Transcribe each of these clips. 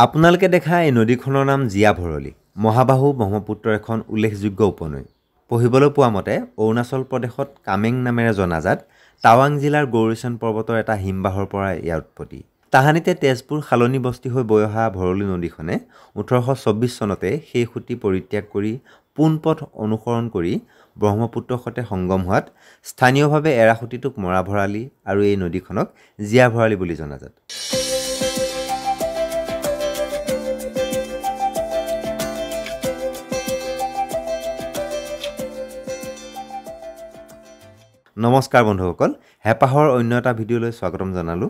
আপোনালোকে দেখা এই নদীখনৰ নাম জীয়া ভৰলী। মহাবাহু ব্ৰহ্মপুত্ৰৰ এখন উল্লেখযোগ্য উপনৈ। পঢ়িবলৈ পোৱা মতে অৰুণাচল প্ৰদেশত কামেং নামেৰে জনাজাত টাৱাং জিলাৰ গৌৰীচন পৰ্বতৰ এটা হিমবাহৰ পৰা ইয়াৰ উৎপত্তি। তাহানিতে তেজপুৰ সালনী বস্তি হৈ বৈ অহা ভৰলী নদীখনে 1824 চনতে সেই সুঁতি পৰিত্যাগ কৰি পোনপথ অনুসৰণ কৰি ব্ৰহ্মপুত্ৰৰ সৈতে সংগম হোৱাত স্থানীয়ভাৱে এৰাসুঁতিটোক মৰা ভৰালী আৰু এই নদীখনক জীয়া ভৰালী বুলি জনাজাত। নমস্কাৰ বন্ধুসকল, হেঁপাহৰ অন্য এটা ভিডিঅ'লৈ স্বাগতম জনালোঁ।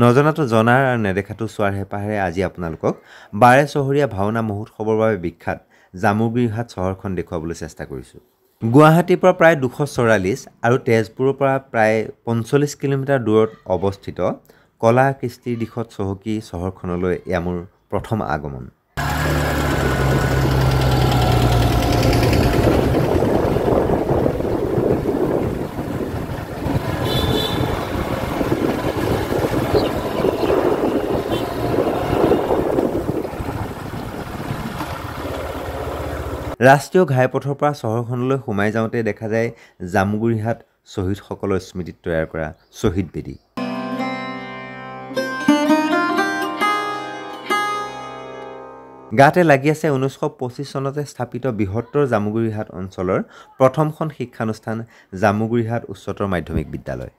নজনাটো জনাৰ আৰু নেদেখাটো চোৱাৰ হেঁপাহেৰে আজি আপোনালোকক 12 চহৰীয়া ভাওনা মহোৎসৱৰ বাবে বিখ্যাত জামুগুৰিহাট চহৰখন দেখুৱাবলৈ চেষ্টা কৰিছোঁ। গুৱাহাটীৰ পৰা প্ৰায় 244 আৰু তেজপুৰৰ পৰা প্ৰায় 45 কিলোমিটাৰ দূৰত অৱস্থিত কলা কৃষ্টিৰ দিশত চহকী চহৰখনলৈ এয়া মোৰ প্ৰথম আগমন। ৰাষ্ট্ৰীয় ঘাইপথৰ পৰা চহৰখনলৈ সোমাই যাওঁতে দেখা যায় জামুগুৰিহাট শ্বহীদসকলৰ স্মৃতিত তৈয়াৰ কৰা শ্বহীদ বেদী। গাতে লাগি আছে 1925 চনতে স্থাপিত বৃহত্তৰ জামুগুৰিহাট অঞ্চলৰ প্ৰথমখন শিক্ষানুষ্ঠান জামুগুৰিহাট উচ্চতৰ মাধ্যমিক বিদ্যালয়।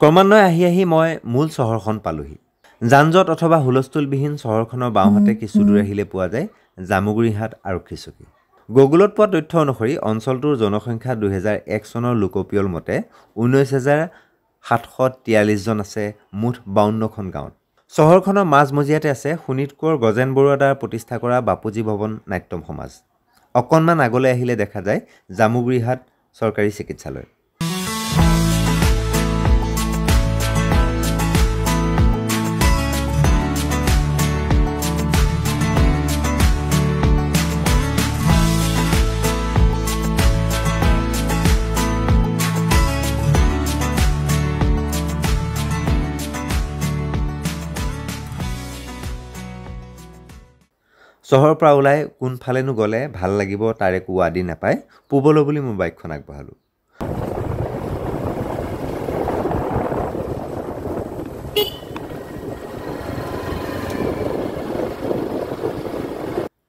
ক্ৰমান্বয়ে আহি মই মূল চহৰখন পালোহি। যান-জঁট অথবা হুলস্থুলবিহীন চহৰখনৰ বাওঁহাতে কিছু দূৰ আহিলে পোৱা যায় জামুগুৰিহাট আৰক্ষী চকী। গুগলত পোৱা তথ্য অনুসৰি অঞ্চলটোৰ জনসংখ্যা 2001 চনৰ লোকপিয়ল মতে 19,743 জন আছে মুঠ 52খন গাঁৱত। চহৰখনৰ মাজমজিয়াতে আছে শোণিতপুৰৰ গজেন বৰুৱাৰ দ্বাৰা প্ৰতিষ্ঠা কৰা বাপুজী ভৱন নাট্যম সমাজ। অকণমান আগলৈ আহিলে দেখা যায় জামুগুৰিহাট চৰকাৰী চিকিৎসালয়। চহৰৰ পৰা ওলাই কোনফালেনো গ'লে ভাল লাগিব তাৰ একো আদি নাপায় পূবলৈ বুলি মই বাইকখন আগবঢ়ালোঁ।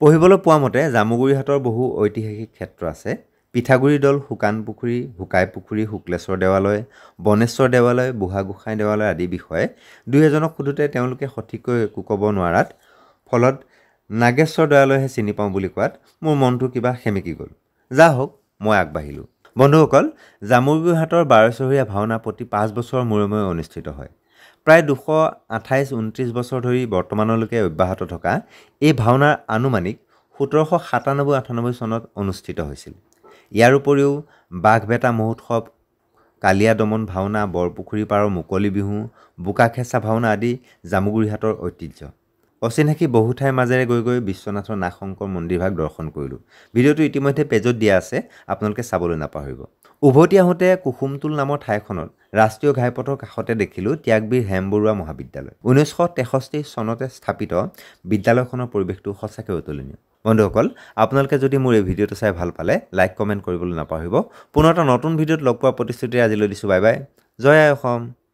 পঢ়িবলৈ পোৱা মতে জামুগুৰিহাটৰ বহু ঐতিহাসিক ক্ষেত্ৰ আছে। পিঠাগুৰি দল, শুকান পুখুৰী, ভোকাই পুখুৰী, শুক্লেশ্বৰ দেৱালয়, বনেশ্বৰ দেৱালয়, বুঢ়াগোসাঁই দেৱালয় আদি বিষয়ে দুই এজনক সোধোতে তেওঁলোকে সঠিককৈ একো ক'ব নোৱাৰাত ফলত নাগেশ্বৰ দেৱালয়হে চিনি পাওঁ বুলি কোৱাত মোৰ মনটো কিবা সেমেকি গ'ল। যা হওক, মই আগবাঢ়িলোঁ। বন্ধুসকল, জামুগুৰিহাটৰ 12 চহৰীয়া ভাওনা প্ৰতি 5 বছৰৰ মূৰে মূৰে অনুষ্ঠিত হয়। প্ৰায় 228-29 বছৰ ধৰি বৰ্তমানলৈকে অব্যাহত থকা এই ভাওনাৰ আনুমানিক 1797-98 চনত অনুষ্ঠিত হৈছিল। ইয়াৰ উপৰিও বাঘবেটা মহোৎসৱ, কালিয়া দমন ভাওনা, বৰপুখুৰী পাৰৰ মুকলি বিহু, বোকাখেঁচা ভাওনা আদি জামুগুৰিহাটৰ ঐতিহ্য। অচিনাকি বহু ঠাইৰ মাজেৰে গৈ বিশ্বনাথৰ নাগ শংকৰ মন্দিৰভাগ দৰ্শন কৰিলোঁ। ভিডিঅ'টো ইতিমধ্যে পেজত দিয়া আছে, আপোনালোকে চাবলৈ নাপাহৰিব। উভতি আহোঁতে কুসুমটোল নামৰ ঠাইখনত ৰাষ্ট্ৰীয় ঘাইপথৰ কাষতে দেখিলোঁ ত্যাগবীৰ হেম বৰুৱা মহাবিদ্যালয়। 1963 চনতে স্থাপিত বিদ্যালয়খনৰ পৰিৱেশটো সঁচাকৈ অতুলনীয়। বন্ধুসকল, আপোনালোকে যদি মোৰ এই ভিডিঅ'টো চাই ভাল পালে লাইক কমেণ্ট কৰিবলৈ নাপাহৰিব। পুনৰ এটা নতুন ভিডিঅ'ত লগ পোৱাৰ প্ৰতিশ্ৰুতিৰে আজিলৈ দিছোঁ বাই বাই। জয় আই অসম।